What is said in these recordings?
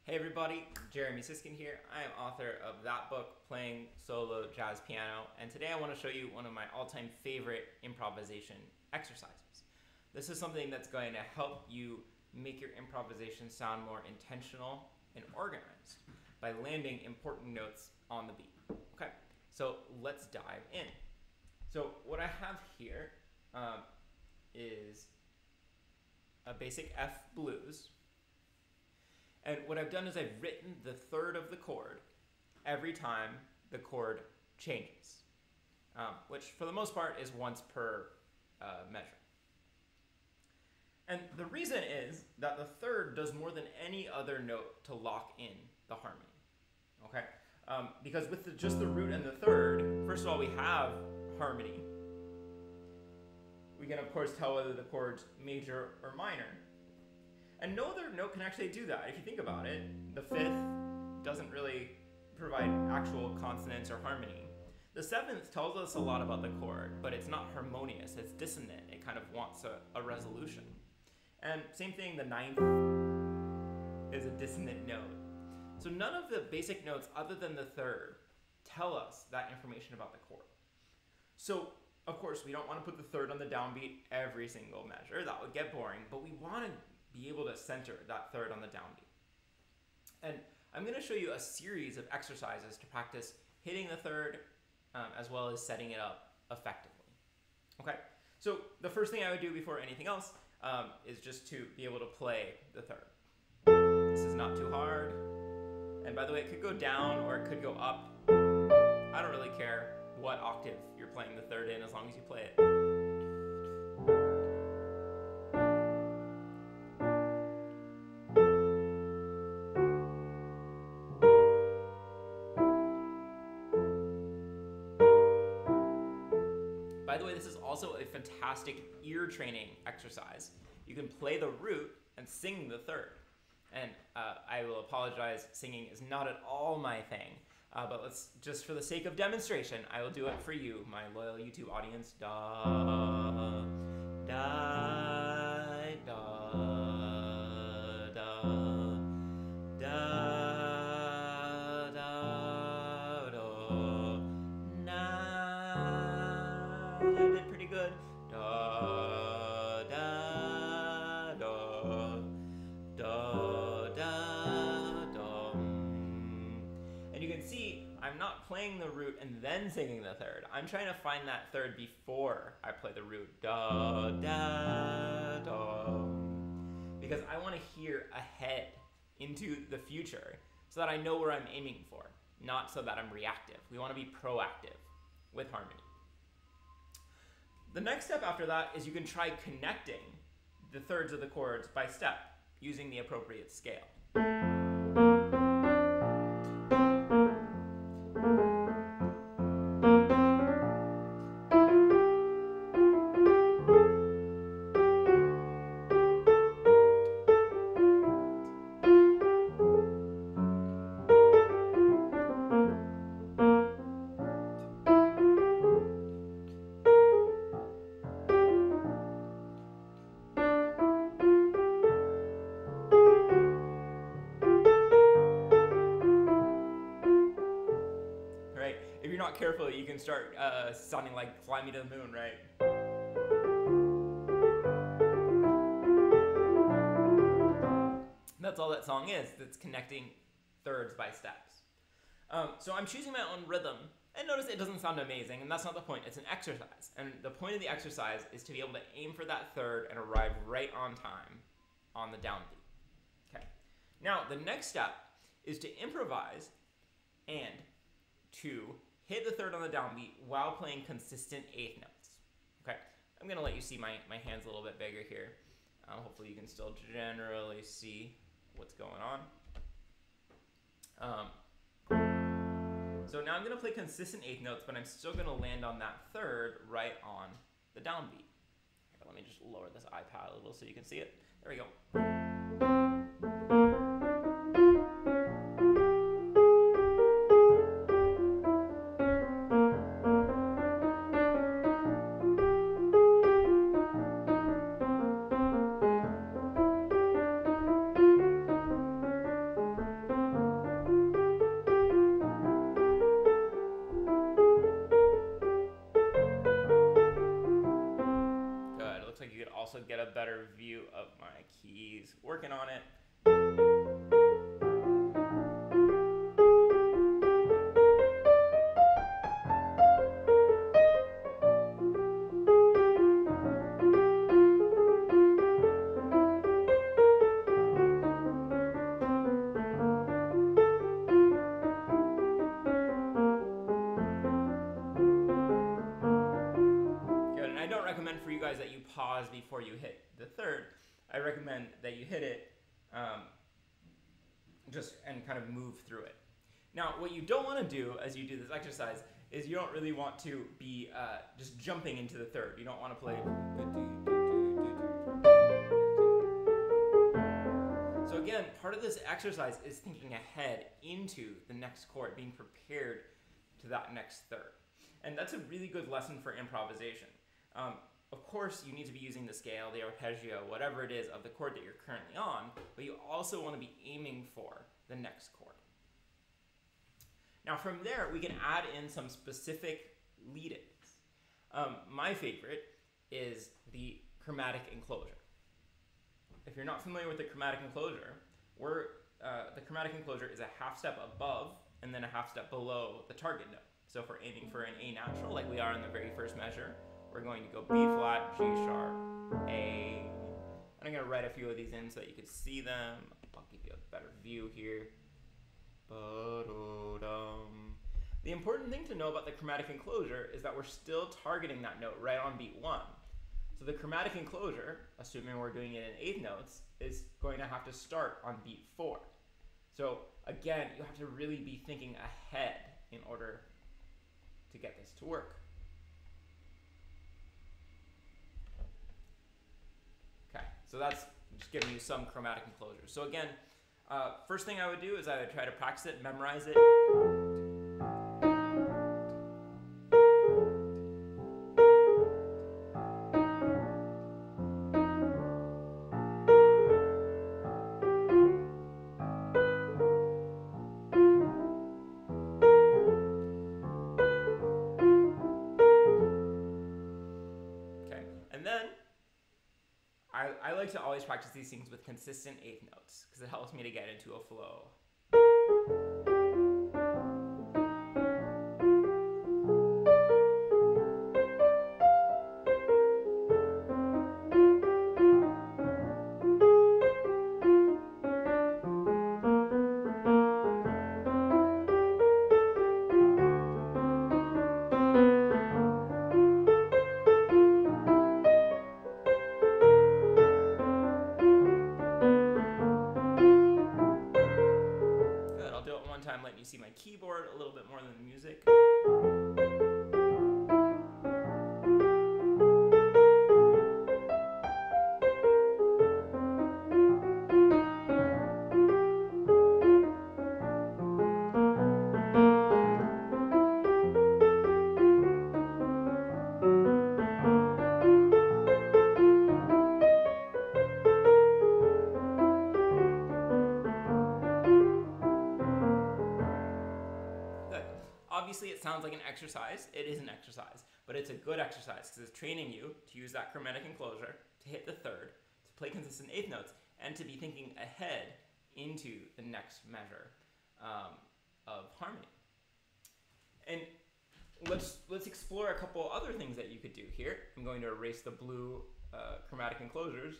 Hey everybody, Jeremy Siskin here. I am author of that book, Playing Solo Jazz Piano, and today I want to show you one of my all-time favorite improvisation exercises. This is something that's going to help you make your improvisation sound more intentional and organized by landing important notes on the beat. Okay, so let's dive in. So what I have here is a basic F blues. And what I've done is I've written the third of the chord every time the chord changes, which for the most part is once per measure. And the reason is that the third does more than any other note to lock in the harmony, okay? Because with just the root and the third, first of all, we have harmony. We can, of course, tell whether the chord's major or minor. And no other note can actually do that. If you think about it, the fifth doesn't really provide actual consonance or harmony. The seventh tells us a lot about the chord, but it's not harmonious, it's dissonant. It kind of wants a resolution. And same thing, the ninth is a dissonant note. So none of the basic notes other than the third tell us that information about the chord. So, of course, we don't want to put the third on the downbeat every single measure. That would get boring, but we want to be able to center that third on the downbeat. And I'm going to show you a series of exercises to practice hitting the third as well as setting it up effectively. Okay, so the first thing I would do before anything else is just to be able to play the third. This is not too hard. And by the way, it could go down or it could go up. I don't really care what octave you're playing the third in as long as you play it. By the way, this is also a fantastic ear training exercise. You can play the root and sing the third. And I will apologize, singing is not at all my thing. But let's, just for the sake of demonstration, I will do it for you, my loyal YouTube audience. Da, da, da, da, da, da, da, na. I did pretty good. Da, da, da, da, da, da. And you can see I'm not playing the root and then singing the third. I'm trying to find that third before I play the root. Da, da, da. Because I want to hear ahead into the future so that I know where I'm aiming for, not so that I'm reactive. We want to be proactive with harmony. The next step after that is you can try connecting the thirds of the chords by step using the appropriate scale. If you're not careful, you can start sounding like Fly Me to the Moon, right? That's all that song is. That's connecting thirds by steps. So I'm choosing my own rhythm, and notice it doesn't sound amazing, and that's not the point. It's an exercise, and the point of the exercise is to be able to aim for that third and arrive right on time on the downbeat. Okay. Now, the next step is to improvise and to hit the third on the downbeat while playing consistent eighth notes. Okay, I'm gonna let you see my hands a little bit bigger here. Hopefully you can still generally see what's going on. So now I'm gonna play consistent eighth notes, but I'm still gonna land on that third right on the downbeat. Here, let me just lower this iPad a little so you can see it. There we go. better view of my keys. Working on it. For you guys that you pause before you hit the third. I recommend that you hit it just and kind of move through it. Now, what you don't want to do as you do this exercise is you don't really want to be just jumping into the third. You don't want to play. So again, part of this exercise is thinking ahead into the next chord, being prepared to that next third. And that's a really good lesson for improvisation. Of course, you need to be using the scale, the arpeggio, whatever it is of the chord that you're currently on, but you also want to be aiming for the next chord. Now from there, we can add in some specific lead-ins. My favorite is the chromatic enclosure. If you're not familiar with the chromatic enclosure, the chromatic enclosure is a half step above and then a half step below the target note. So if we're aiming for an A natural, like we are in the very first measure, we're going to go B flat, G sharp, A. And I'm going to write a few of these in so that you can see them. I'll give you a better view here. The important thing to know about the chromatic enclosure is that we're still targeting that note right on beat 1. So the chromatic enclosure, assuming we're doing it in eighth notes, is going to have to start on beat 4. So again, you have to really be thinking ahead in order to get this to work. Okay, so that's just giving you some chromatic enclosures. So again, first thing I would do is I would try to practice it, memorize it. I like to always practice these things with consistent eighth notes because it helps me to get into a flow. Letting you see my keyboard a little bit more than the music. Obviously, it sounds like an exercise. It is an exercise, but it's a good exercise because it's training you to use that chromatic enclosure, to hit the third, to play consistent eighth notes, and to be thinking ahead into the next measure of harmony. And let's explore a couple other things that you could do here. I'm going to erase the blue chromatic enclosures.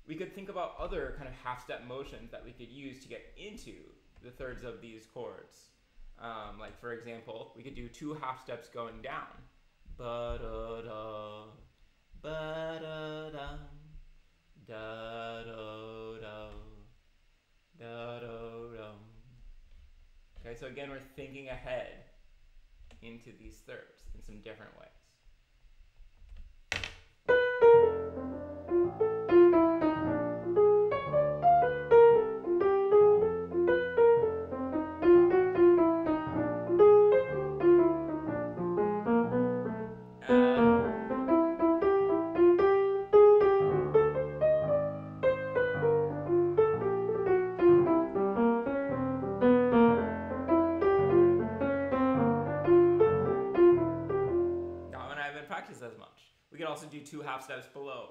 We could think about other kind of half-step motions that we could use to get into the thirds of these chords. Like for example, we could do 2 half steps going down. Ba-da-da, ba-da-da, da-da-da, da-da-da. Okay, so again, we're thinking ahead into these thirds in some different ways. As much. We could also do 2 half steps below.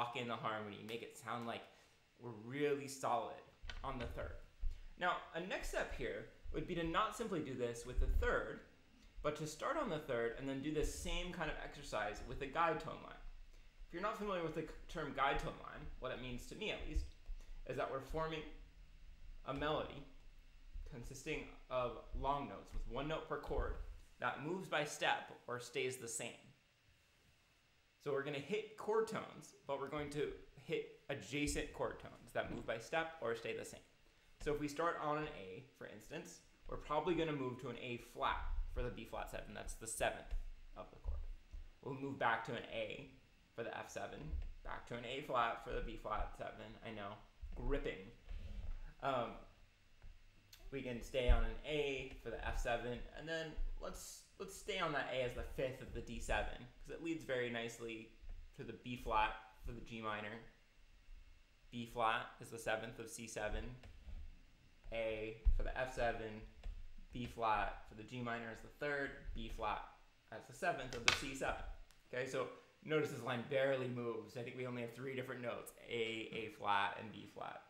lock in the harmony, make it sound like we're really solid on the third. Now, a next step here would be to not simply do this with the third, but to start on the third and then do the same kind of exercise with the guide tone line. If you're not familiar with the term guide tone line, what it means to me at least, is that we're forming a melody consisting of long notes with one note per chord that moves by step or stays the same. So we're going to hit chord tones, but we're going to hit adjacent chord tones that move by step or stay the same. So if we start on an A, for instance, we're probably going to move to an A flat for the B flat 7. That's the 7th of the chord. We'll move back to an A for the F7, back to an A flat for the B flat 7. I know, gripping. We can stay on an A for the F7, and then let's stay on that A as the 5th of the D7, because it leads very nicely to the B flat for the G minor. B flat is the 7th of C7, A for the F7, B flat for the G minor is the 3rd, B flat as the 7th of the C7. Okay, so notice this line barely moves. I think we only have 3 different notes, A flat, and B flat.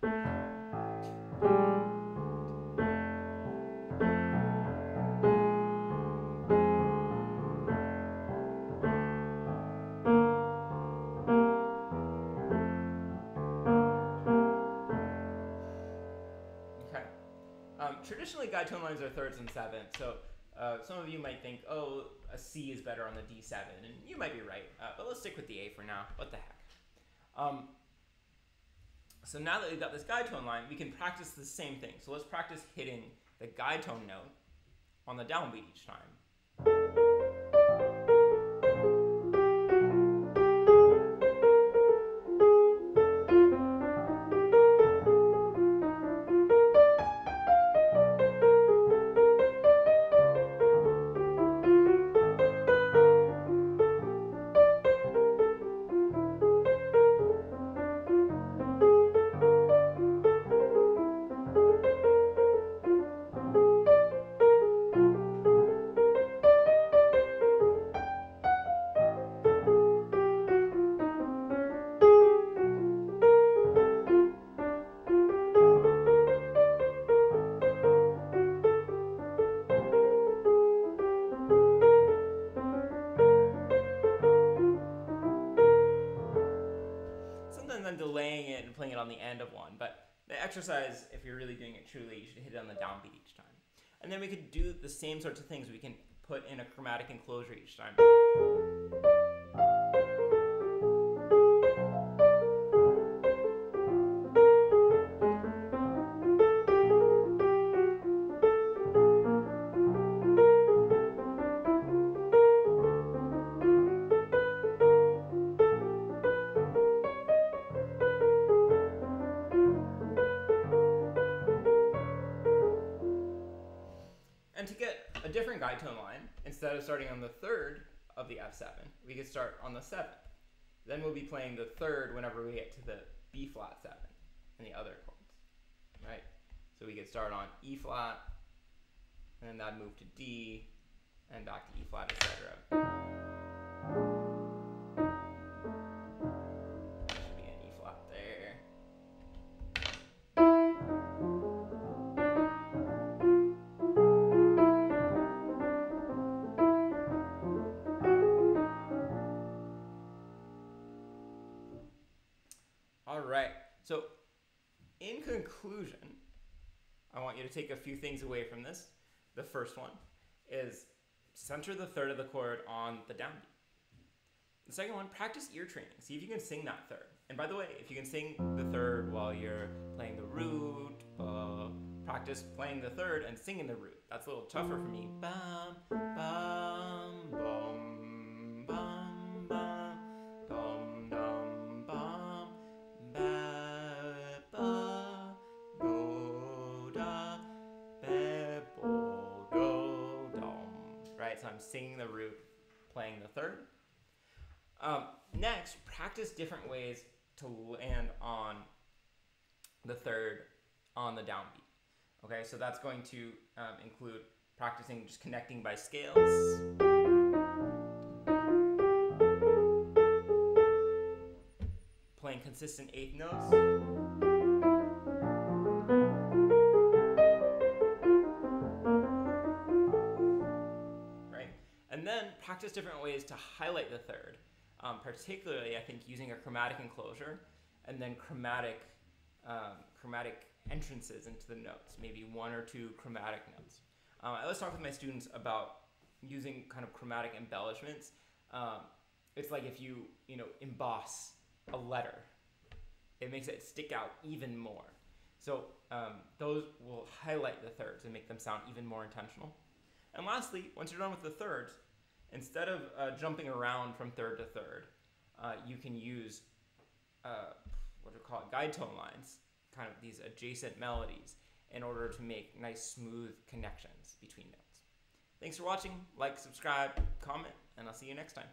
Traditionally, guide tone lines are 3rds and 7ths, so some of you might think, oh, a C is better on the D7, and you might be right, but let's stick with the A for now. What the heck? So now that we've got this guide tone line, we can practice the same thing. So let's practice hitting the guide tone note on the downbeat each time. Delaying it and playing it on the end of one, but the exercise, if you're really doing it truly, you should hit it on the downbeat each time. And then we could do the same sorts of things. We can put in a chromatic enclosure each time. And to get a different guide tone line, instead of starting on the 3rd of the F7, we could start on the 7th. Then we'll be playing the 3rd whenever we get to the B flat 7 and the other chords, right? So we could start on E flat, and then that'd move to D, and back to E flat, etc. Should be an E flat there. All right, so in conclusion, I want you to take a few things away from this. The first one is center the 3rd of the chord on the downbeat. The second one, practice ear training. See if you can sing that 3rd. And by the way, if you can sing the 3rd while you're playing the root, practice playing the 3rd and singing the root. That's a little tougher for me. Bum, bum, bum, bum, bum, dum, dum, bum, ba, ba, do, da, be, bo, do, dum. Right, so I'm singing the root, playing the 3rd. Next, practice different ways to land on the 3rd on the downbeat. Okay, so that's going to include practicing just connecting by scales, consistent eighth notes. Right? And then practice different ways to highlight the third. Particularly, I think, using a chromatic enclosure and then chromatic entrances into the notes, maybe one or two chromatic notes. I always talk with my students about using kind of chromatic embellishments. It's like if you emboss a letter, it makes it stick out even more. So those will highlight the thirds and make them sound even more intentional. And lastly, once you're done with the thirds, instead of jumping around from third to third, you can use what we call guidetone lines, kind of these adjacent melodies, in order to make nice smooth connections between notes. Thanks for watching. Like, subscribe, comment, and I'll see you next time.